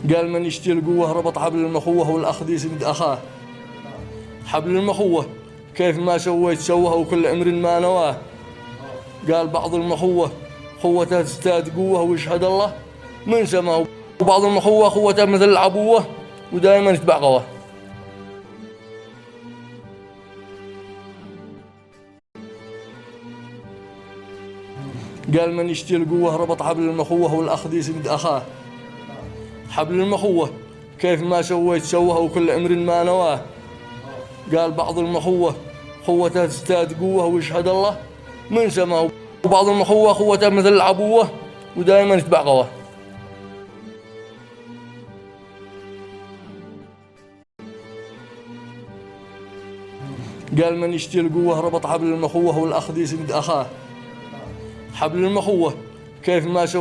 قال من يشتي القوة ربط حبل المخوة والأخذ يسند أخاه. حبل المخوة كيف ما سويت سوها وكل أمر ما نواه. قال بعض المخوة خوتها تزداد قوة ويشهد الله من سماه، وبعض المخوة خوتها مثل العبوة ودائما يتبع قواه. قال من يشتي القوة ربط حبل المخوة والأخذ يسند أخاه. حبل المخوة كيف ما سويت سوها وكل أمر ما نواه. قال بعض المخوة خوتها تزداد قوة ويشهد الله من سماه، وبعض المخوة خوتها مثل العبوة ودائما يتبع قواه. قال من يشتي القوة ربط حبل المخوة والأخذ يسند أخاه. حبل المخوة كيف ما سويت